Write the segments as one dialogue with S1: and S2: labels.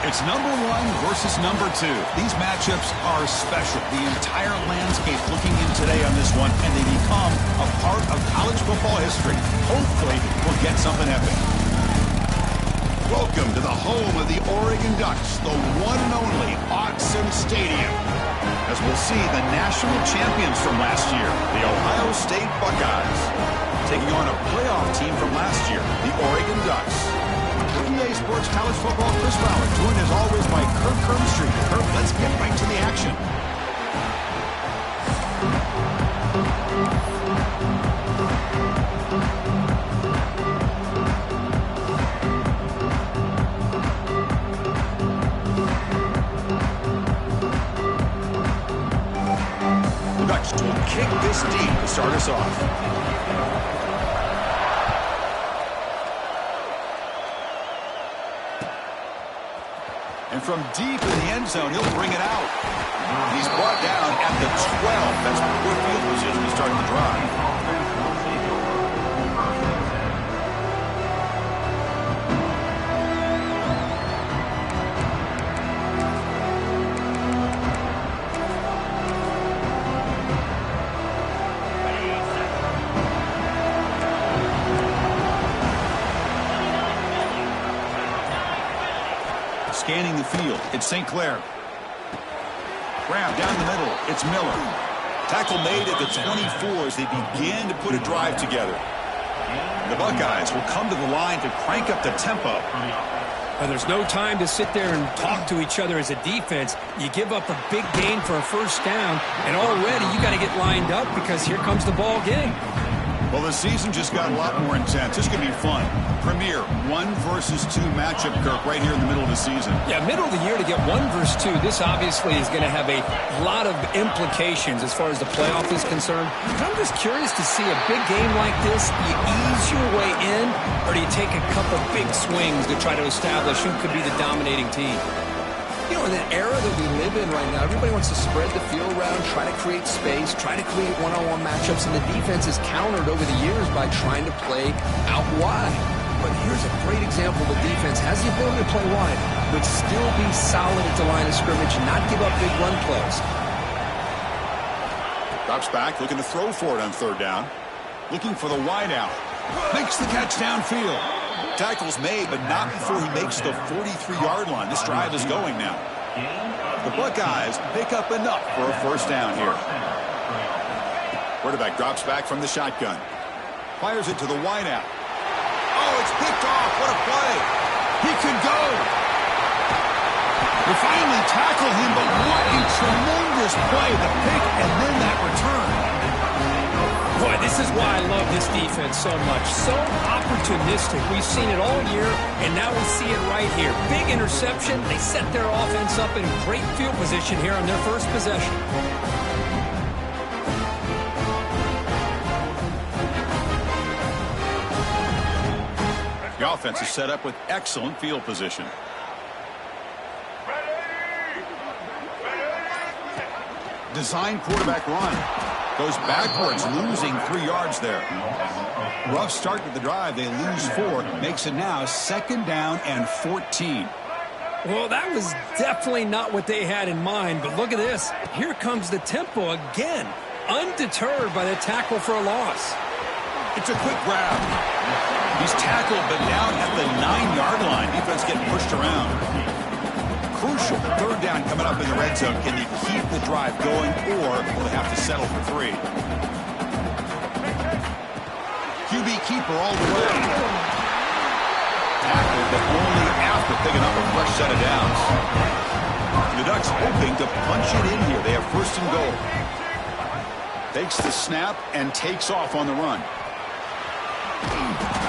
S1: It's number 1 versus number 2. These matchups are special. The entire landscape looking in today on this one, and they become a part of college football history. Hopefully, we'll get something epic. Welcome to the home of the Oregon Ducks, the one and only Autzen Stadium. As we'll see the national champions from last year, the Ohio State Buckeyes, taking on a playoff team from last year, the Oregon Ducks. EA Sports College Football, Chris Fowler, joined as always by Kirk Kirkstreet. Kirk, let's get right to the action. The Ducks will kick this deep to start us off. And from deep in the end zone, he'll bring it out. He's brought down at the 12. That's poor field position to start the drive. Scanning the field, it's St. Clair. Grab down the middle, it's Miller. Tackle made at the 24 as they begin to put a drive together. The Buckeyes will come to the line to crank up the tempo.
S2: Well, there's no time to sit there and talk to each other as a defense. You give up a big gain for a first down, and already you got to get lined up because here comes the ball game.
S1: Well, the season just got a lot more intense. This could be fun. Premier 1 versus 2 matchup, Kirk, right here in the middle of the season.
S2: Yeah, middle of the year to get 1 versus 2. This obviously is going to have a lot of implications as far as the playoff is concerned. I'm just curious to see a big game like this. You ease your way in, or do you take a couple big swings to try to establish who could be the dominating team?
S3: You know, in the era that we live in right now, everybody wants to spread the field around, try to create space, try to create one-on-one matchups, and the defense is countered over the years by trying to play out wide. But here's a great example. The defense has the ability to play wide, but still be solid at the line of scrimmage and not give up big run plays.
S1: Drops back, looking to throw for it on 3rd down. Looking for the wide out. Makes the catch downfield. Tackle's made, but not before he makes the 43-yard line. This drive is going now. The Buckeyes pick up enough for a first down here. Quarterback drops back from the shotgun. Fires it to the wide out. Oh, it's picked off. What a play. He could go. They finally tackle him, but what a tremendous play. The pick and then that return.
S2: Boy, this is why I love this defense so much. So opportunistic. We've seen it all year, and now we see it right here. Big interception. They set their offense up in great field position here on their first possession.
S1: The offense is set up with excellent field position. Design quarterback run. Goes backwards, losing 3 yards there. Rough start to the drive. They lose 4. Makes it now 2nd down and 14.
S2: Well, that was definitely not what they had in mind, but look at this. Here comes the tempo again. Undeterred by the tackle for a loss.
S1: It's a quick grab. He's tackled, but down at the 9-yard line. Defense getting pushed around. Crucial 3rd down coming up in the red zone. Can they keep the drive going, or will they have to settle for 3? QB keeper all the way. Tackled, but only after picking up a fresh set of downs. The Ducks hoping to punch it in here. They have 1st and goal. Takes the snap and takes off on the run.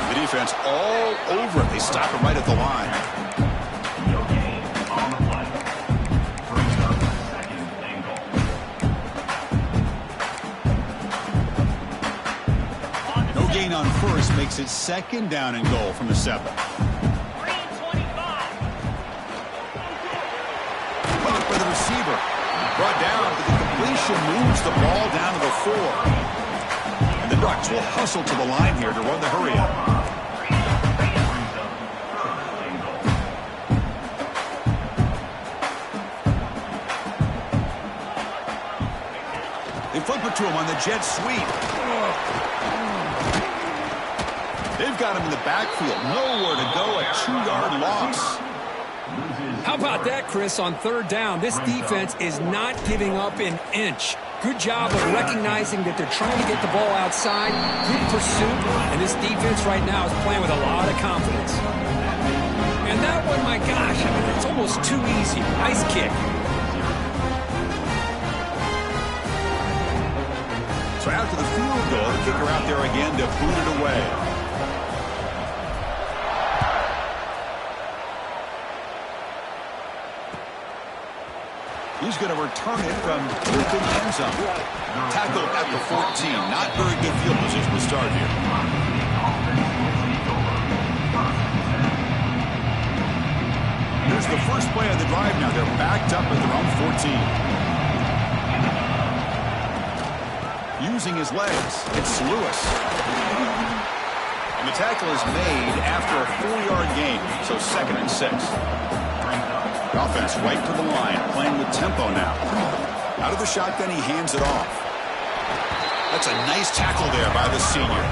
S1: The defense all over it. They stop him right at the line. Gain on 1st makes it 2nd down and goal from the 7. Look for the receiver. Brought down, but the completion moves the ball down to the 4. And the Ducks will hustle to the line here to run the hurry up. flip it to him on the jet sweep. They've got him in the backfield. Nowhere to go. A 2-yard loss.
S2: How about that, Chris, on third down? This defense is not giving up an inch. Good job of recognizing that they're trying to get the ball outside. Good pursuit. And this defense right now is playing with a lot of confidence. And that one, my gosh, I mean, it's almost too easy. Nice kick.
S1: So after the field goal, the kicker out there again to boot it away. He's going to return it from within the end zone. Tackle at the 14. Not very good field position to start here. Here's the first play of the drive now. They're backed up at their own 14. Using his legs, it's Lewis. And the tackle is made after a 4-yard gain, so 2nd and 6. Offense right to the line, playing with tempo now. Out of the shotgun, he hands it off. That's a nice tackle there by the senior.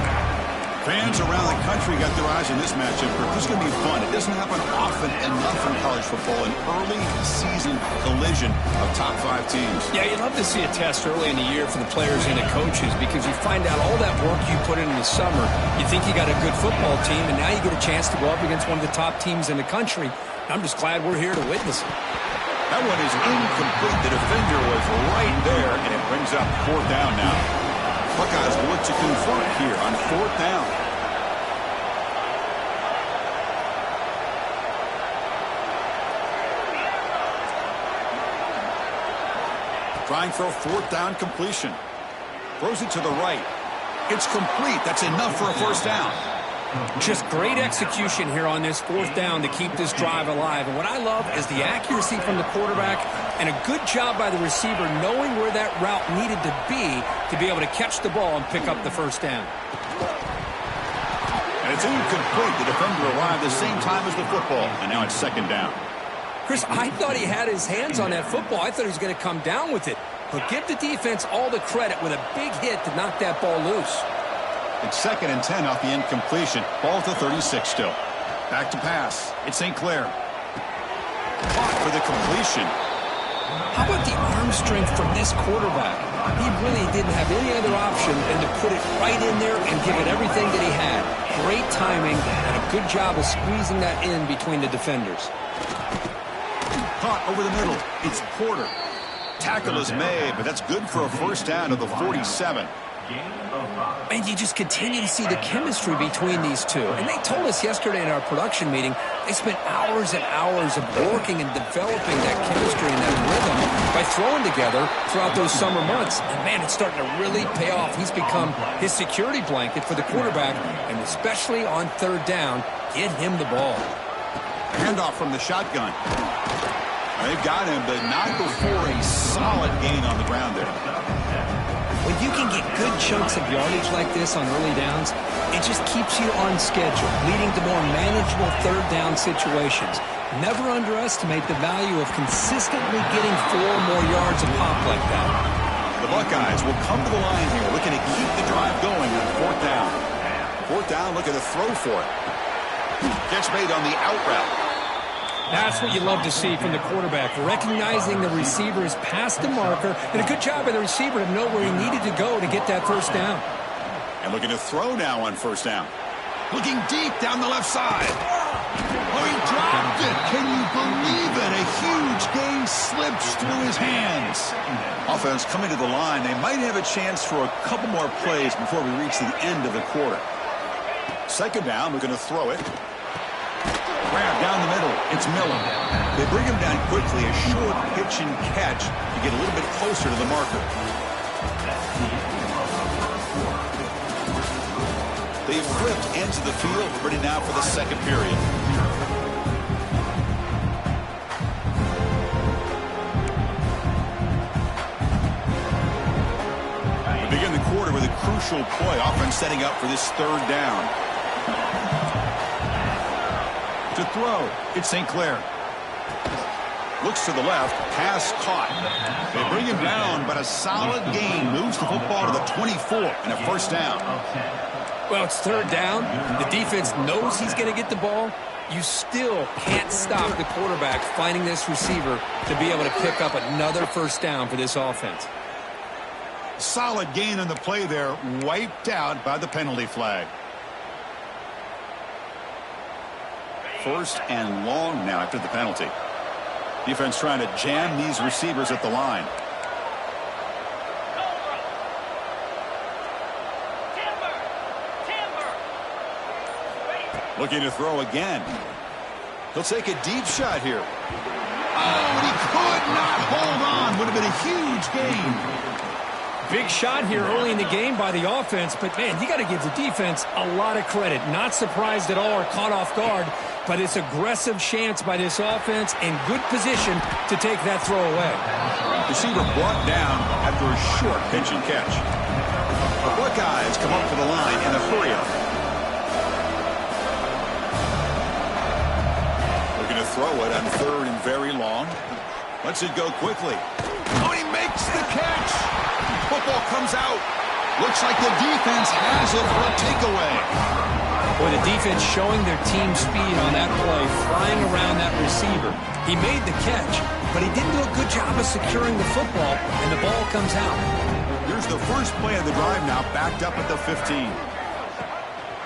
S1: Fans around the country got their eyes on this matchup. This is going to be fun. It doesn't happen often enough in college football, an early season collision of top 5 teams.
S2: Yeah, you'd love to see a test early in the year for the players and the coaches because you find out all that work you put in the summer. You think you got a good football team, and now you get a chance to go up against one of the top teams in the country. I'm just glad we're here to witness it.
S1: That one is incomplete. The defender was right there, and it brings up 4th down now. Buckeyes will look to convert here on 4th down. Trying for a 4th down completion. Throws it to the right. It's complete. That's enough for a 1st down.
S2: Just great execution here on this 4th down to keep this drive alive. And what I love is the accuracy from the quarterback and a good job by the receiver knowing where that route needed to be able to catch the ball and pick up the 1st down.
S1: And it's incomplete. The defender arrived the same time as the football. And now it's 2nd down.
S2: Chris, I thought he had his hands on that football. I thought he was going to come down with it. But give the defense all the credit with a big hit to knock that ball loose.
S1: It's 2nd and 10 off the incompletion. Ball at the 36 still. Back to pass. It's St. Clair. For the completion.
S2: How about the arm strength from this quarterback? He really didn't have any other option than to put it right in there and give it everything that he had. Great timing and a good job of squeezing that in between the defenders.
S1: Caught over the middle. It's Porter. Tackle is made, but that's good for a 1st down to the 47.
S2: And you just continue to see the chemistry between these two. And they told us yesterday in our production meeting, they spent hours and hours of working and developing that chemistry and that rhythm by throwing together throughout those summer months. And, man, it's starting to really pay off. He's become his security blanket for the quarterback, and especially on 3rd down, get him the ball.
S1: Handoff from the shotgun. They've got him, but not before a solid gain on the ground there.
S2: When you can get good chunks of yardage like this on early downs, it just keeps you on schedule, leading to more manageable 3rd down situations. Never underestimate the value of consistently getting 4 more yards a pop like that.
S1: The Buckeyes will come to the line here, looking to keep the drive going on 4th down. 4th down, looking to throw for it. Catch made on the out route.
S2: That's what you love to see from the quarterback, recognizing the receiver is past the marker, and a good job by the receiver to know where he needed to go to get that 1st down.
S1: And looking to throw now on 1st down. Looking deep down the left side. Oh, he dropped it. Can you believe it? A huge gain slips through his hands. Offense coming to the line. They might have a chance for a couple more plays before we reach the end of the quarter. 2nd down, we're going to throw it. Grab down the middle. It's Miller. They bring him down quickly. A short pitch and catch to get a little bit closer to the marker. They've flipped ends of the field, ready now for the 2nd period. We begin the quarter with a crucial play. Offense setting up for this 3rd down. To throw, it's St. Clair. Looks to the left. Pass caught. They bring him down, but a solid gain moves the football to the 24 and a first down.
S2: Well, it's third down. The defense knows he's going to get the ball. You still can't stop the quarterback finding this receiver to be able to pick up another first down for this offense.
S1: Solid gain on the play there, wiped out by the penalty flag. First and long now after the penalty. Defense trying to jam these receivers at the line. Looking to throw again. He'll take a deep shot here. Oh, and he could not hold on. Would have been a huge gain.
S2: Big shot here early in the game by the offense, but, man, you got to give the defense a lot of credit. Not surprised at all or caught off guard, but it's aggressive chance by this offense and good position to take that throw away.
S1: Receiver brought down after a short pitch and catch. The Buckeyes come up to the line in a hurry-up. Looking to throw it on third and very long. Lets it go quickly. Oh, he makes the catch. Football comes out. Looks like the defense has it for a takeaway.
S2: Boy, the defense showing their team speed on that play, flying around that receiver. He made the catch, but he didn't do a good job of securing the football, and the ball comes out.
S1: Here's the first play of the drive now, backed up at the 15.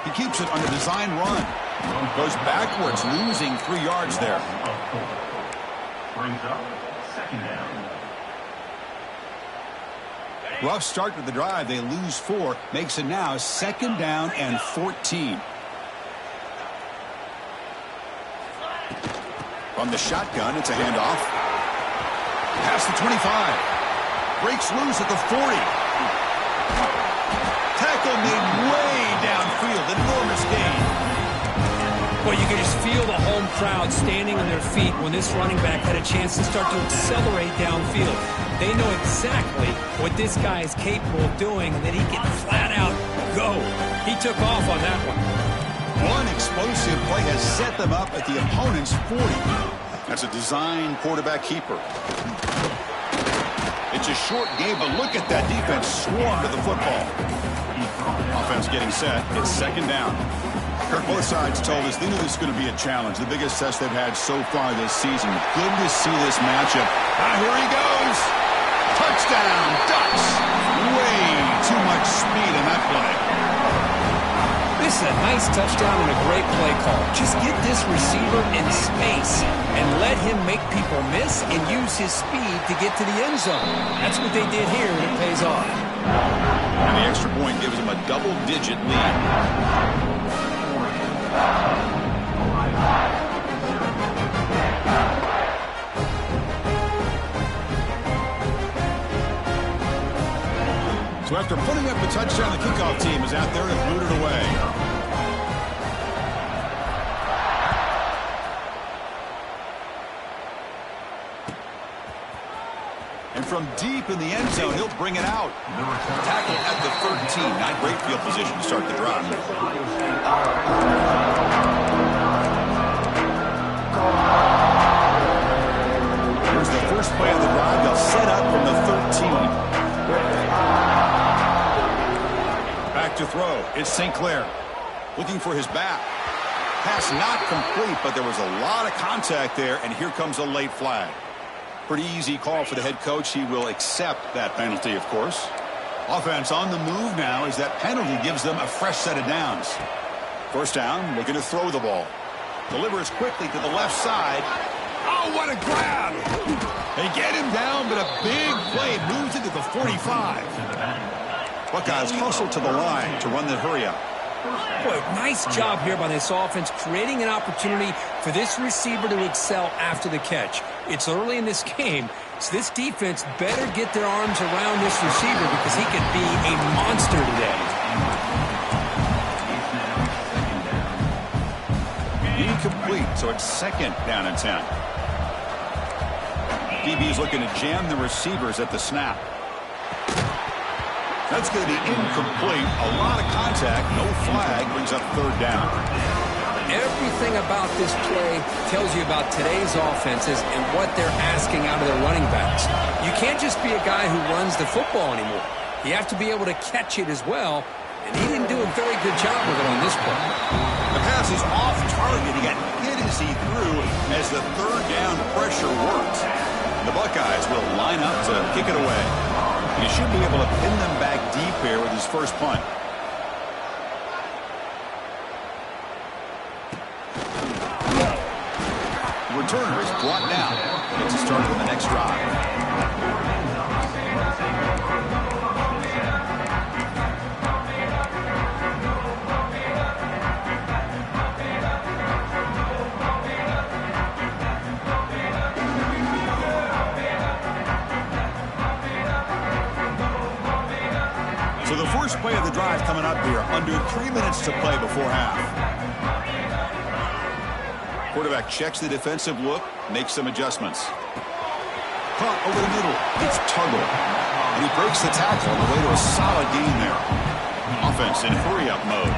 S1: He keeps it on the design run. Goes backwards, losing 3 yards there.
S4: Brings up second down.
S1: Rough start to the drive. They lose 4. Makes it now second down and 14. From the shotgun, it's a handoff. Past the 25. Breaks loose at the 40. Tackle made way downfield. Enormous gain.
S2: Well, you can just feel the home crowd standing on their feet when this running back had a chance to start to accelerate downfield. They know exactly what this guy is capable of doing and that he can flat out go. He took off on that one.
S1: One explosive play has set them up at the opponent's 40. That's a design quarterback keeper. It's a short game, but look at that defense swarm to the football. Offense getting set. It's second down. Kirk, both sides told us they knew this was going to be a challenge. The biggest test they've had so far this season. Good to see this matchup. Here he goes. Touchdown, Ducks. Way too much speed in that play.
S2: This is a nice touchdown and a great play call. Just get this receiver in space and let him make people miss and use his speed to get to the end zone. That's what they did here, and it pays off.
S1: And the extra point gives them a double-digit lead. So after putting up the touchdown, the kickoff team is out there to boot it away. And from deep in the end zone, he'll bring it out. Tackle at the 13. Not great field position to start the drive. Here's the first play of the drive. They'll set up from the 13. Back to throw. It's St. Clair. Looking for his back. Pass not complete, but there was a lot of contact there, and here comes a late flag. Pretty easy call for the head coach. He will accept that penalty, of course. Offense on the move now as that penalty gives them a fresh set of downs. First down, looking to throw the ball. Delivers quickly to the left side. Oh, what a grab! They get him down, but a big play moves into the 45. Buckeyes hustle to the line to run the hurry-up.
S2: Boy, nice job here by this offense, creating an opportunity for this receiver to excel after the catch. It's early in this game, so this defense better get their arms around this receiver because he could be a monster today.
S1: Incomplete, so it's second down and 10. DB's looking to jam the receivers at the snap. That's going to be incomplete. A lot of contact. No flag. Brings up third down.
S2: Everything about this play tells you about today's offenses and what they're asking out of their running backs. You can't just be a guy who runs the football anymore. You have to be able to catch it as well, and he didn't do a very good job with it on this play.
S1: The pass is off target. He got hit as he threw as the third down pressure worked. The Buckeyes will line up to kick it away. He should be able to pin them back deep here with his first punt. The returner is brought down. Gets a start on the next drive. So the first play of the drive coming up here. Under 3 minutes to play before half. Quarterback checks the defensive look, makes some adjustments. Caught over the middle. It's Tuggle. And he breaks the tackle on the way to a solid gain there. Offense in hurry-up mode.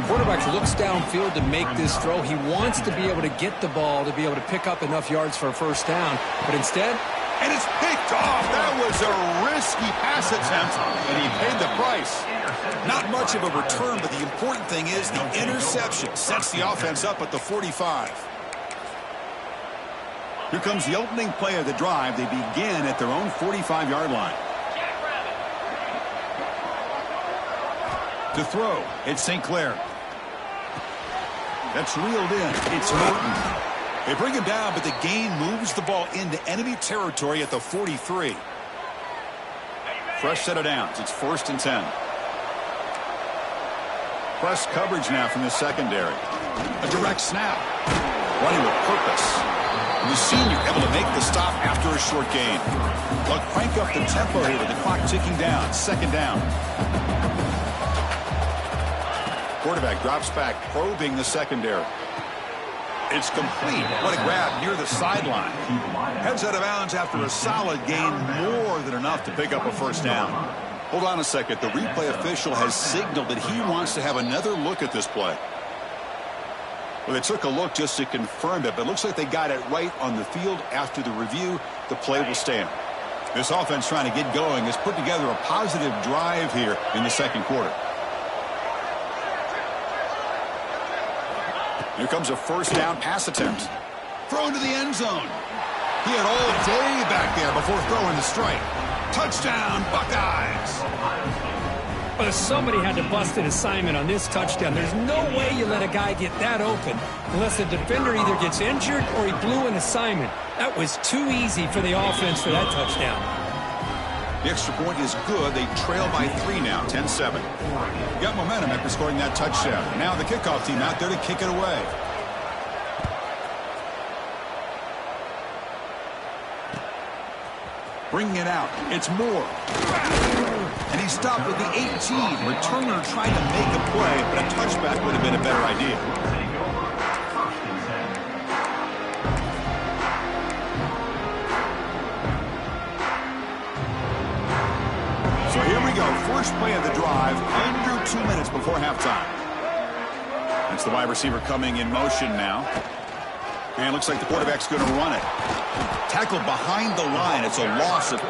S2: Quarterback looks downfield to make this throw. He wants to be able to get the ball to be able to pick up enough yards for a first down. But instead...
S1: And it's picked off. That was a risky pass attempt, and he paid the price. Not much of a return, but the important thing is the interception sets the offense up at the 45. Here comes the opening play of the drive. They begin at their own 45-yard line. To throw, it's St. Clair. That's reeled in. It's Norton. They bring him down, but the gain moves the ball into enemy territory at the 43. Fresh set of downs. It's 1st and 10. Press coverage now from the secondary. A direct snap. Running with purpose. And the senior able to make the stop after a short gain. They'll crank up the tempo here with the clock ticking down. 2nd down. Quarterback drops back, probing the secondary. It's complete. What a grab near the sideline. Heads out of bounds after a solid gain, more than enough to pick up a first down. Hold on a second. The replay official has signaled that he wants to have another look at this play. Well, they took a look just to confirm it, but it looks like they got it right on the field. After the review, the play will stand. This offense trying to get going has put together a positive drive here in the second quarter. Here comes a first down pass attempt. Thrown to the end zone. He had all day back there before throwing the strike. Touchdown, Buckeyes.
S2: But somebody had to bust an assignment on this touchdown. There's no way you let a guy get that open unless the defender either gets injured or he blew an assignment. That was too easy for the offense for that touchdown.
S1: The extra point is good. They trail by 3 now, 10-7. Got momentum after scoring that touchdown. Now the kickoff team out there to kick it away. Bringing it out. It's Moore. And he stopped with the 18. Returner trying to make a play, but a touchback would have been a better idea. So here we go. First play of the drive, under 2 minutes before halftime. That's the wide receiver coming in motion now. And it looks like the quarterback's going to run it. Tackled behind the line. It's a loss of 2.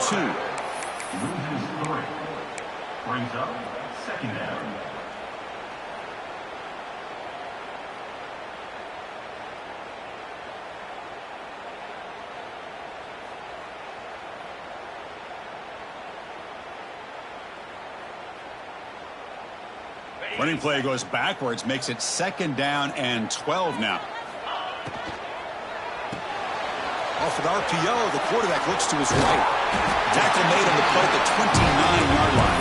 S4: Brings up 2nd down.
S1: Running play goes backwards, makes it 2nd down and 12 now. Off an RPO, the quarterback looks to his right. Tackle made on the play at the 29-yard line.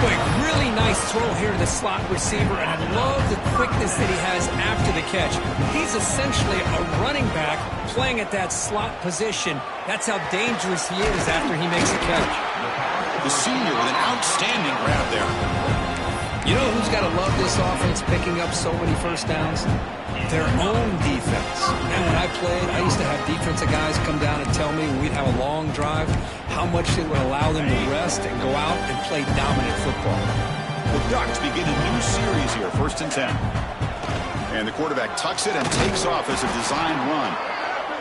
S2: Boy, really nice throw here to the slot receiver, and I love the quickness that he has after the catch. He's essentially a running back playing at that slot position. That's how dangerous he is after he makes a catch.
S1: The senior with an outstanding grab there.
S2: You know who's got to love this offense picking up so many first downs? Their own defense. And when I played, I used to have defensive guys come down and tell me when we'd have a long drive how much it would allow them to rest and go out and play dominant football.
S1: The Ducks begin a new series here, 1st and 10. And the quarterback tucks it and takes off as a designed run.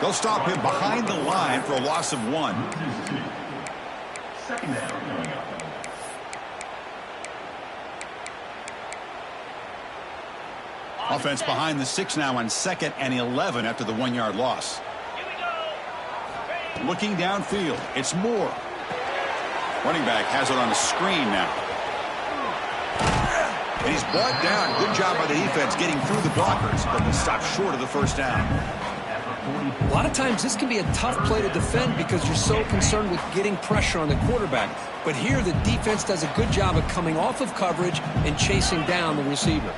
S1: They'll stop him behind the line for a loss of 1.
S4: Second down.
S1: Offense behind the 6 now on 2nd and 11 after the 1-yard loss. Looking downfield, it's Moore. Running back has it on the screen now. And he's brought down. Good job by the defense getting through the blockers, but they stop short of the first down.
S2: A lot of times this can be a tough play to defend because you're so concerned with getting pressure on the quarterback. But here the defense does a good job of coming off of coverage and chasing down the receiver.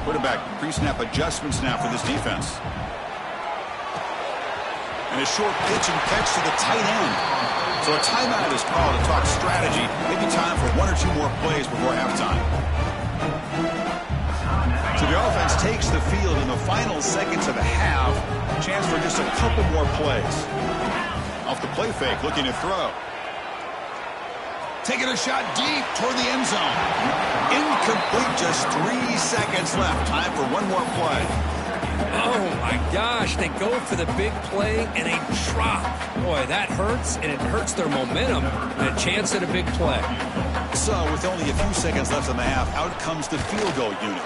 S1: Quarterback pre-snap adjustments now for this defense. And a short pitch and catch to the tight end. So a timeout is called to talk strategy. Maybe time for 1 or 2 more plays before halftime. So the offense takes the field in the final seconds of the half. Chance for just a couple more plays. Off the play fake, looking to throw. Taking a shot deep toward the end zone. Incomplete, just 3 seconds left. Time for 1 more play.
S2: Oh, my gosh. They go for the big play, and they drop. Boy, that hurts, and it hurts their momentum. And a chance at a big play.
S1: So, with only a few seconds left in the half, out comes the field goal unit.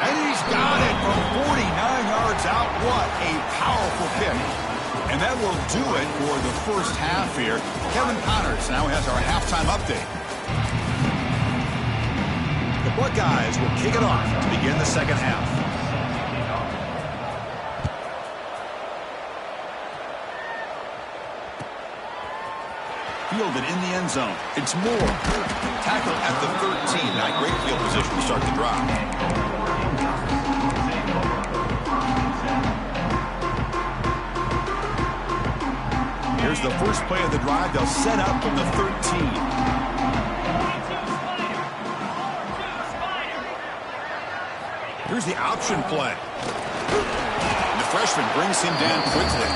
S1: And he's got it from 49 yards out. What a powerful kick. And that will do it for the first half here. Kevin Connors now has our halftime update. The Buckeyes will kick it off to begin the second half. Fielded in the end zone. It's Moore. Tackle at the 13. Not great field position to start the drive. Here's the first play of the drive. They'll set up from the 13. Here's the option play. And the freshman brings him down quickly.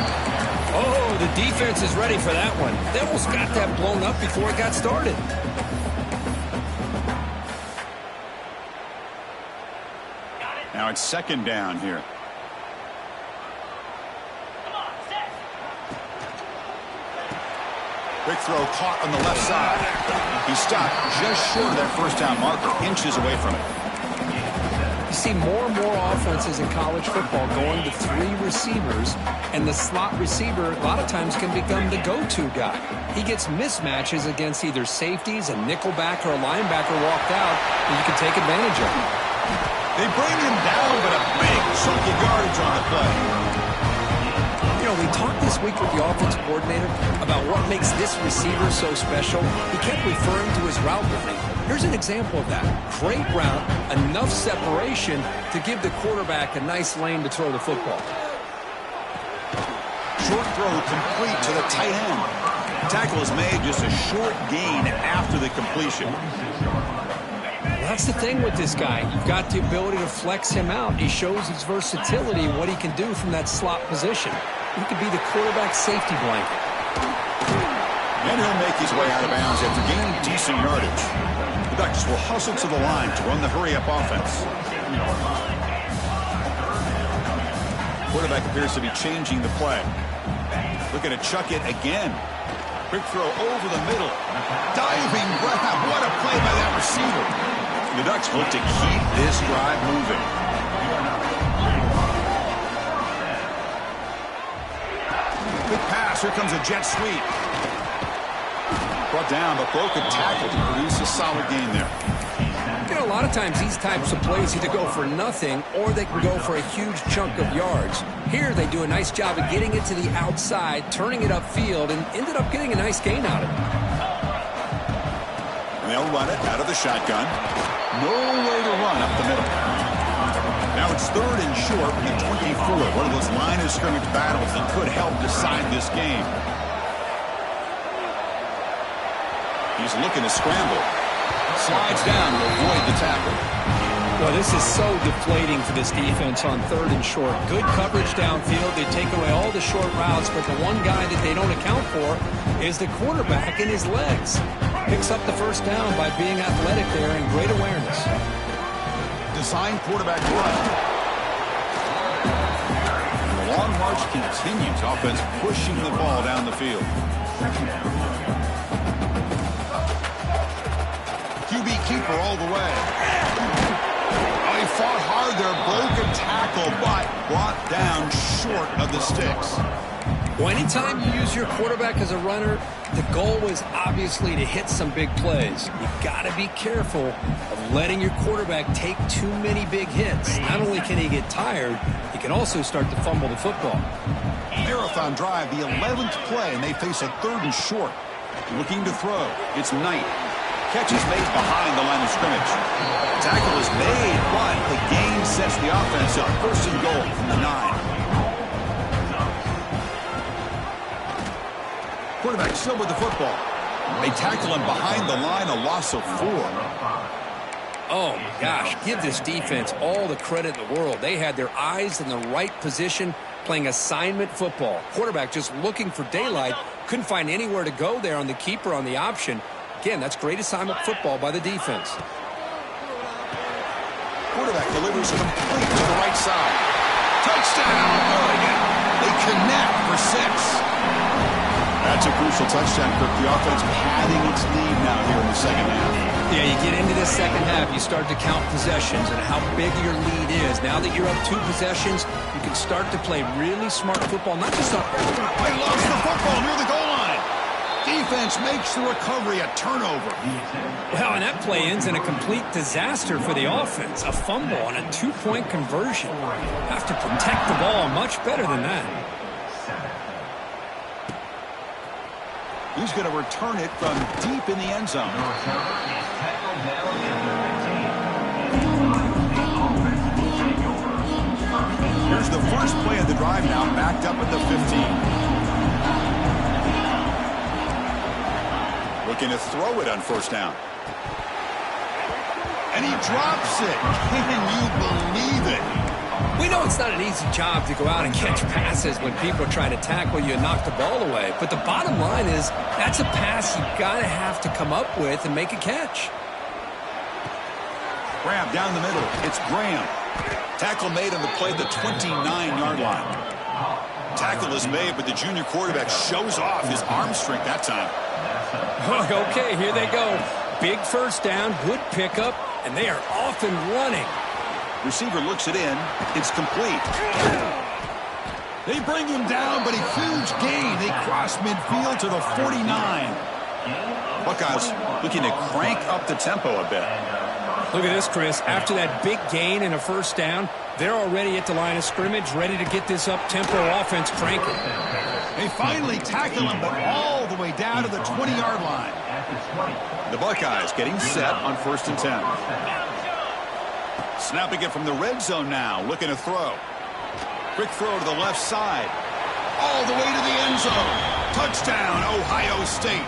S2: Oh, the defense is ready for that one. They almost got that blown up before it got started.
S1: Now it's second down here. Quick throw caught on the left side. He stopped just short of that first down marker, inches away from it.
S2: You see more and more offenses in college football going to 3 receivers, and the slot receiver a lot of times can become the go-to guy. He gets mismatches against either safeties, a nickelback, or a linebacker walked out, and you can take advantage of it.
S1: They bring him down, but a big chunk of yardage on the play.
S2: You know, we talked this week with the offensive coordinator about what makes this receiver so special. He kept referring to his route running. Here's an example of that. Great route, enough separation to give the quarterback a nice lane to throw the football.
S1: Short throw complete to the tight end. Tackle is made, just a short gain after the completion.
S2: That's the thing with this guy. You've got the ability to flex him out. He shows his versatility and what he can do from that slot position. He could be the quarterback safety blanket.
S1: And he'll make his way out of bounds after gaining decent yardage. The Ducks will hustle to the line to run the hurry-up offense. Quarterback appears to be changing the play. Looking to chuck it again. Quick throw over the middle. Diving grab. What a play by that receiver. The Ducks look to keep this drive moving. Quick pass. Here comes a jet sweep. Brought down, but broken tackle to produce a solid gain there.
S2: You know, a lot of times these types of plays either go for nothing or they can go for a huge chunk of yards. Here they do a nice job of getting it to the outside, turning it upfield, and ended up getting a nice gain out of it.
S1: And they'll run it out of the shotgun. No way to run up the middle. Now it's third and short from the 24. One of those line of scrimmage battles that could help decide this game. He's looking to scramble. Slides down to avoid the tackle.
S2: Well, this is so deflating for this defense on third and short. Good coverage downfield. They take away all the short routes, but the one guy that they don't account for is the quarterback and his legs. Picks up the first down by being athletic there and great awareness.
S1: design quarterback run. And the long march continues. Offense pushing the ball down the field. QB keeper all the way. Oh, he fought hard there. Broken tackle, but brought down short of the sticks.
S2: Well, anytime you use your quarterback as a runner, the goal is obviously to hit some big plays. You've got to be careful of letting your quarterback take too many big hits. Not only can he get tired, he can also start to fumble the football.
S1: Marathon drive, the 11th play, and they face a 3rd and short. Looking to throw. It's Knight. Catch is made behind the line of scrimmage. Tackle is made, but the gain sets the offense up. 1st and goal from the 9. Quarterback still with the football. They tackle him behind the line, a loss of 4.
S2: Oh, my gosh, give this defense all the credit in the world. They had their eyes in the right position, playing assignment football. Quarterback just looking for daylight, couldn't find anywhere to go there on the keeper on the option. Again, that's great assignment football by the defense.
S1: Quarterback delivers complete to the right side. Touchdown, Oregon. They connect for 6. That's a crucial touchdown, Kirk. The offense padding its lead now here in the second half.
S2: Yeah, you get into this second half, you start to count possessions and how big your lead is. Now that you're up 2 possessions, you can start to play really smart football, not just on...
S1: He lost the football near the goal line. Defense makes the recovery a turnover.
S2: Well, and that play ends in a complete disaster for the offense. A fumble on a 2-point conversion. Have to protect the ball much better than that.
S1: He's going to return it from deep in the end zone. Here's the first play of the drive now, backed up at the 15. Looking to throw it on 1st down. And he drops it. Can you believe it?
S2: We know it's not an easy job to go out and catch passes when people are trying to tackle you and knock the ball away. But the bottom line is that's a pass you got to have to come up with and make a catch.
S1: Graham down the middle. It's Graham. Tackle made on the play at the 29-yard line. Tackle is made, but the junior quarterback shows off his arm strength that time.
S2: Okay, here they go. Big 1st down, good pickup, and they are off and running.
S1: Receiver looks it in. It's complete. They bring him down, but a huge gain. They cross midfield to the 49. Buckeyes looking to crank up the tempo a bit.
S2: Look at this, Chris. After that big gain and a 1st down, they're already at the line of scrimmage, ready to get this up-tempo offense cranking.
S1: They finally tackle him, but all the way down to the 20-yard line. The Buckeyes getting set on 1st and 10. Snapping it from the red zone now, looking to throw. Quick throw to the left side. All the way to the end zone. Touchdown, Ohio State.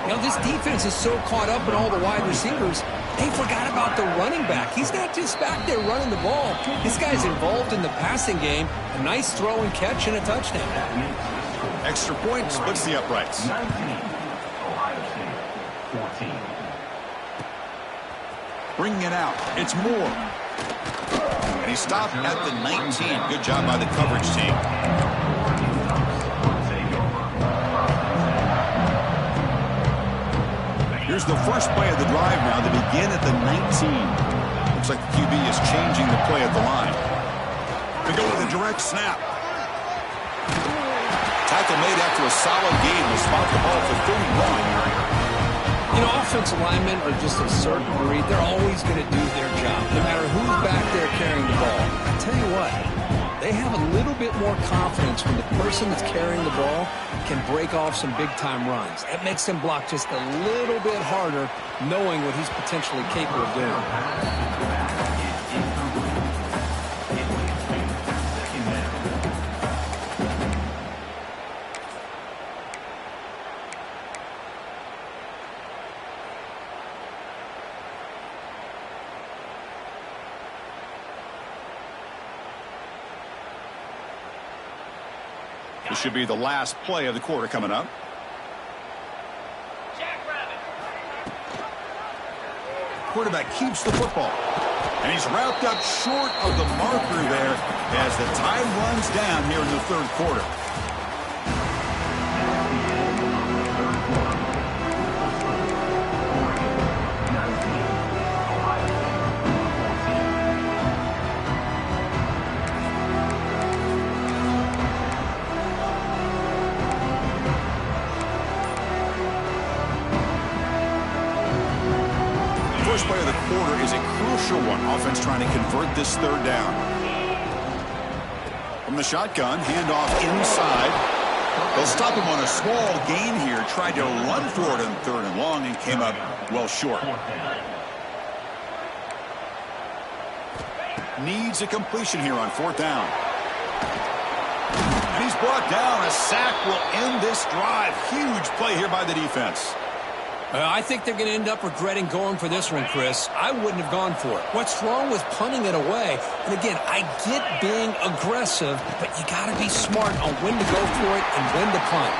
S2: You know, this defense is so caught up in all the wide receivers, they forgot about the running back. He's not just back there running the ball. This guy's involved in the passing game. A nice throw and catch and a touchdown.
S1: Extra point splits the uprights.
S4: 19, Ohio State, 14.
S1: Bringing it out. It's Moore. And he stopped at the 19. Good job by the coverage team. Here's the first play of the drive now. They begin at the 19. Looks like the QB is changing the play at the line. They go with a direct snap. Tackle made after a solid gain. They spot the ball for 31.
S2: You know, offensive linemen are just a certain breed. They're always going to do their job, no matter who's back there carrying the ball. I tell you what, they have a little bit more confidence when the person that's carrying the ball can break off some big-time runs. That makes them block just a little bit harder, knowing what he's potentially capable of doing.
S1: This should be the last play of the quarter coming up. Quarterback keeps the football. And he's wrapped up short of the marker there as the time runs down here in the third quarter. First play of the quarter is a crucial one. Offense trying to convert this third down. From the shotgun, handoff inside. They'll stop him on a small gain here. Tried to run for it in third and long and came up well short. Needs a completion here on fourth down. And he's brought down. A sack will end this drive. Huge play here by the defense.
S2: I think they're going to end up regretting going for this one, Chris. I wouldn't have gone for it. What's wrong with punting it away? And again, I get being aggressive, but you got to be smart on when to go for it and when to punt.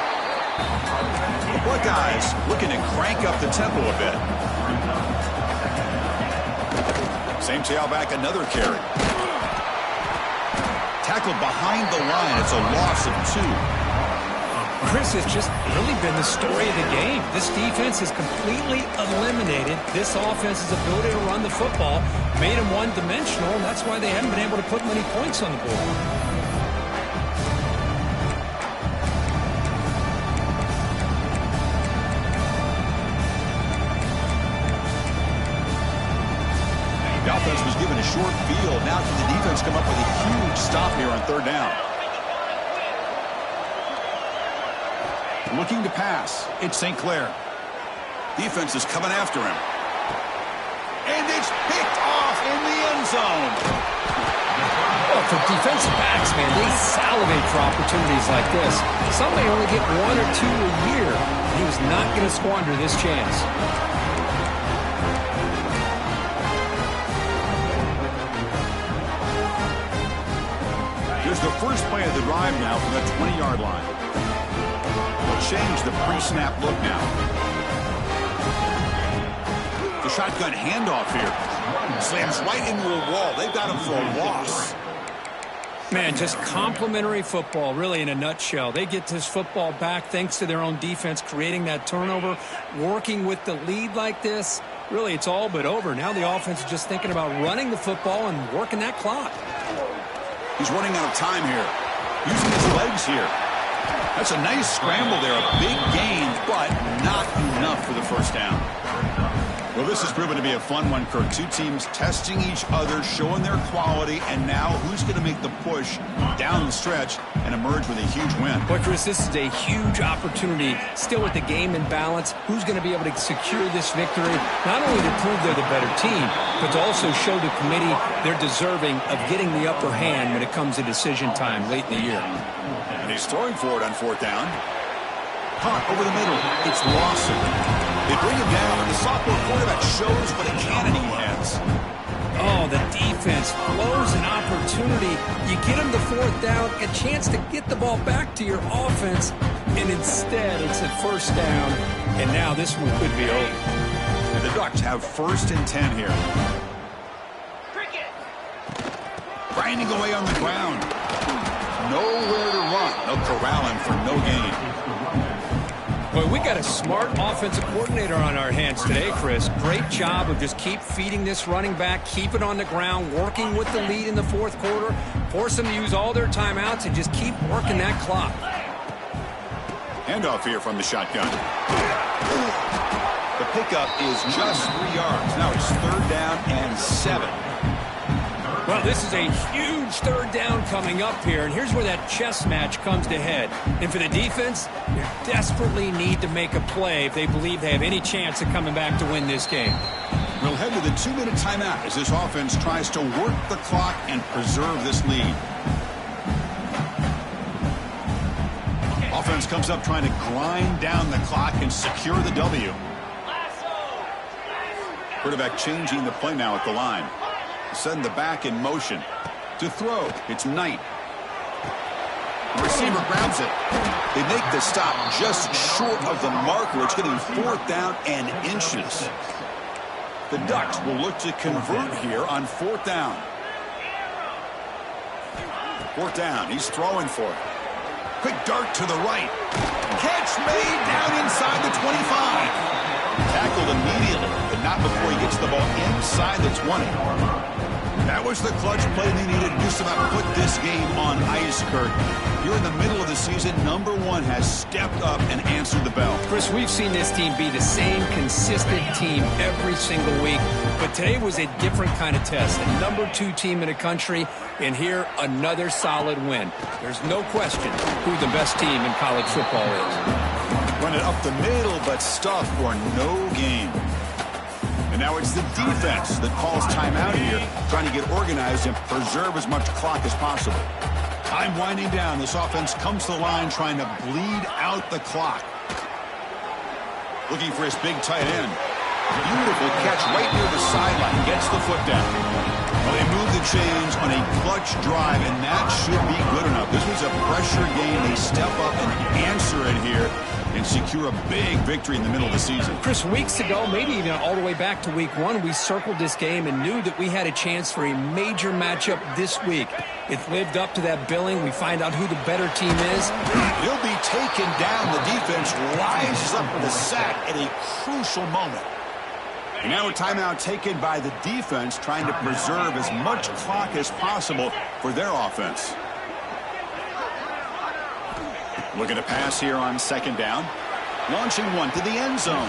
S1: The Buckeyes looking to crank up the tempo a bit. Same tailback, another carry. Tackled behind the line. It's a loss of 2.
S2: Chris, has just really been the story of the game. This defense has completely eliminated this offense's ability to run the football, made them one-dimensional, and that's why they haven't been able to put many points on the board.
S1: The offense was given a short field. Now can the defense come up with a huge stop here on third down? Looking to pass. It's St. Clair. Defense is coming after him. And it's picked off in the end zone.
S2: Well, for defensive backs, man, they salivate for opportunities like this. Some may only get 1 or 2 a year. He was not going to squander this chance.
S1: Here's the first play of the drive now from the 20-yard line. Change the pre-snap look now. The shotgun handoff here. Slams right into a wall. They've got him for a loss.
S2: Man, just complimentary football, really, in a nutshell. They get this football back thanks to their own defense, creating that turnover, working with the lead like this. Really, it's all but over. Now the offense is just thinking about running the football and working that clock.
S1: He's running out of time here. Using his legs here. That's a nice scramble there, a big gain, but not enough for the first down. Well, this has proven to be a fun one, Kirk. Two teams testing each other, showing their quality, and now who's going to make the push down the stretch and emerge with a huge win?
S2: Boy, Chris, this is a huge opportunity. Still with the game in balance, who's going to be able to secure this victory, not only to prove they're the better team, but to also show the committee they're deserving of getting the upper hand when it comes to decision time late in the year.
S1: And he's throwing for it on fourth down. Punt over the middle. It's Lawson. They bring him down, and the sophomore quarterback shows what a cannon he has.
S2: Oh, the defense blows an opportunity. You get him the fourth down, a chance to get the ball back to your offense, and instead it's a first down, and now this one could be over.
S1: And the Ducks have 1st and 10 here. Grinding away on the ground. Nowhere to run. They'll corral him for no gain.
S2: Boy, we got a smart offensive coordinator on our hands today, Chris. Great job of just keep feeding this running back, keep it on the ground, working with the lead in the fourth quarter, force them to use all their timeouts, and just keep working that clock.
S1: Handoff here from the shotgun. The pickup is just 3 yards. Now it's 3rd down and 7.
S2: Well, this is a huge 3rd down coming up here, and here's where that chess match comes to head. And for the defense, they desperately need to make a play if they believe they have any chance of coming back to win this game.
S1: We'll head to the 2-minute timeout as this offense tries to work the clock and preserve this lead. Offense comes up trying to grind down the clock and secure the W. Quarterback changing the play now at the line. Send the back in motion. To throw, it's Knight. The receiver grabs it. They make the stop just short of the marker. It's getting 4th down and inches. The Ducks will look to convert here on 4th down. 4th down. He's throwing for it. Quick dart to the right. Catch made down inside the 25. Tackled immediately, but not before he gets the ball inside the 20. That was the clutch play they needed to just about put this game on ice, Kurt. Here in the middle of the season, number 1 has stepped up and answered the bell.
S2: Chris, we've seen this team be the same consistent team every single week, but today was a different kind of test. The number 2 team in the country, and here another solid win. There's no question who the best team in college football is.
S1: Run it up the middle, but stuff for no gain. And now it's the defense that calls timeout here, trying to get organized and preserve as much clock as possible. Time winding down. This offense comes to the line trying to bleed out the clock. Looking for his big tight end. Beautiful catch right near the sideline. Gets the foot down. Well, they move the chains on a clutch drive, and that should be good enough. This was a pressure game. They step up and answer it here and secure a big victory in the middle of the season.
S2: Chris, weeks ago, maybe even all the way back to week 1, we circled this game and knew that we had a chance for a major matchup this week. It lived up to that billing. We find out who the better team is.
S1: He'll be taken down. The defense rises up with a sack at a crucial moment. And now a timeout taken by the defense, trying to preserve as much clock as possible for their offense. Looking to pass here on 2nd down. Launching one to the end zone.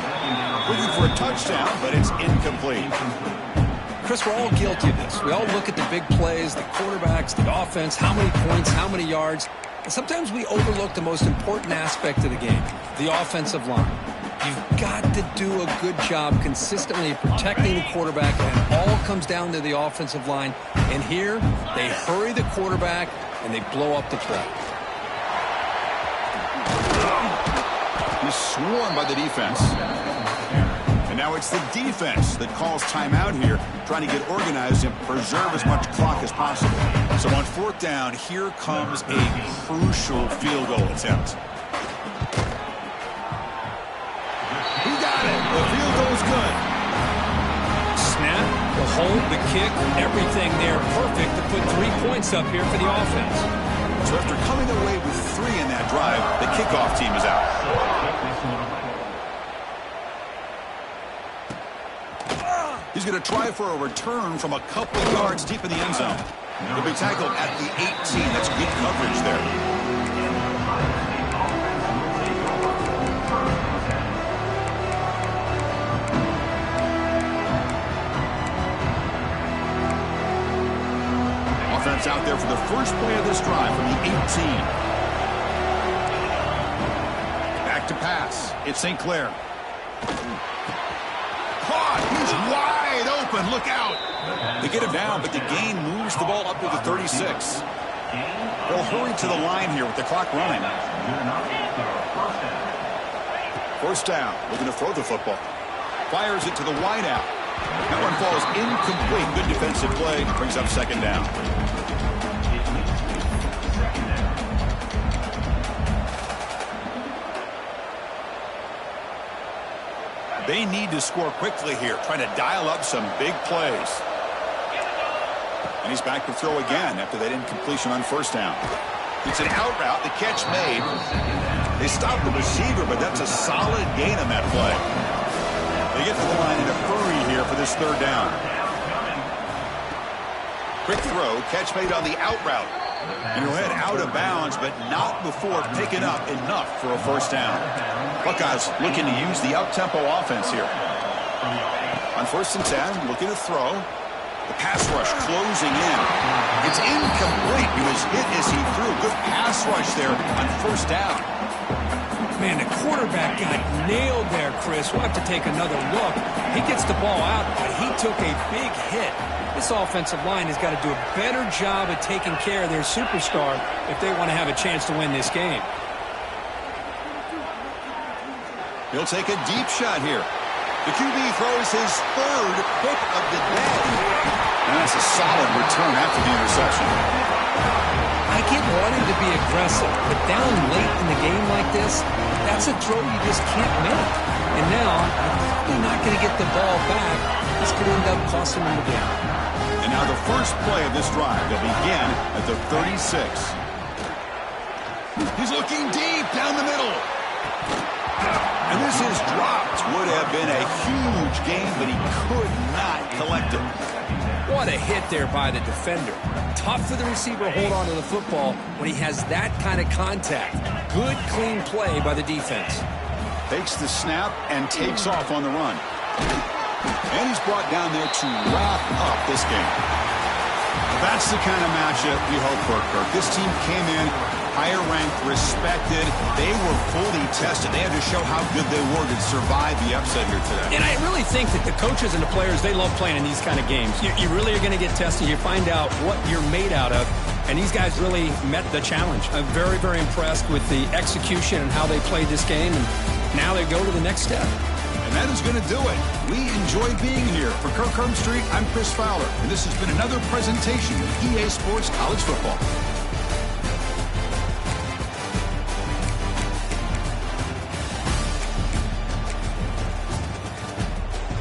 S1: Looking for a touchdown, but it's incomplete.
S2: Chris, we're all guilty of this. We all look at the big plays, the quarterbacks, the offense, how many points, how many yards. And sometimes we overlook the most important aspect of the game, the offensive line. You've got to do a good job consistently protecting the quarterback, and it all comes down to the offensive line. And here, they hurry the quarterback, and they blow up the play.
S1: He's swarmed by the defense. And now it's the defense that calls timeout here, trying to get organized and preserve as much clock as possible. So on 4th down, here comes a crucial field goal attempt. He got it. The field goal's good.
S2: Snap, the hold, the kick, everything there perfect to put 3 points up here for the offense.
S1: So after coming away with 3 in that drive, the kickoff team is out. He's going to try for a return from a couple of yards deep in the end zone. He'll be tackled at the 18. That's good coverage there. Offense out there for the first play of this drive from the 18. Back to pass. It's St. Clair. Caught. He's wide open. Look out. They get him down, but the gain moves the ball up to the 36. They'll hurry to the line here with the clock running. 1st down. Looking to throw the football. Fires it to the wideout. That one falls incomplete. Good defensive play. Brings up 2nd down. They need to score quickly here, trying to dial up some big plays. And he's back to throw again after that incompletion on 1st down. It's an out route. The catch made. They stopped the receiver, but that's a solid gain on that play. They get to the line in a hurry here for this 3rd down. Quick throw, catch made on the out route. And he'll head out of bounds, but not before picking up enough for a 1st down. Buckeyes looking to use the up-tempo offense here. On 1st and 10, looking to throw. The pass rush closing in. It's incomplete. He was hit as he threw. Good pass rush there on 1st down.
S2: Man, the quarterback got nailed there, Chris. We'll have to take another look. He gets the ball out, but he took a big hit. This offensive line has got to do a better job of taking care of their superstar if they want to have a chance to win this game.
S1: He'll take a deep shot here. The QB throws his 3rd pick of the day. And that's a solid return after the interception.
S2: I get wanting to be aggressive, but down late in the game like this, that's a throw you just can't make. And now, you're probably not going to get the ball back. this could end up costing them the game.
S1: And now the first play of this drive that began at the 36. He's looking deep down the middle. And this is dropped. Would have been a huge gain, but he could not collect it.
S2: What a hit there by the defender. Tough for the receiver to hold on to the football when he has that kind of contact. Good, clean play by the defense.
S1: Takes the snap and takes off on the run. And he's brought down there to wrap up this game. That's the kind of matchup we hope for, Kirk. This team came in higher ranked, respected. They were fully tested. They had to show how good they were to survive the upset here today.
S2: And I really think that the coaches and the players, they love playing in these kind of games. You really are going to get tested. You find out what you're made out of. And these guys really met the challenge. I'm very, very impressed with the execution and how they played this game. And now they go to the next step.
S1: And that is going to do it. We enjoy being here. For Kirk Herbstreit, I'm Chris Fowler. And this has been another presentation of EA Sports College Football.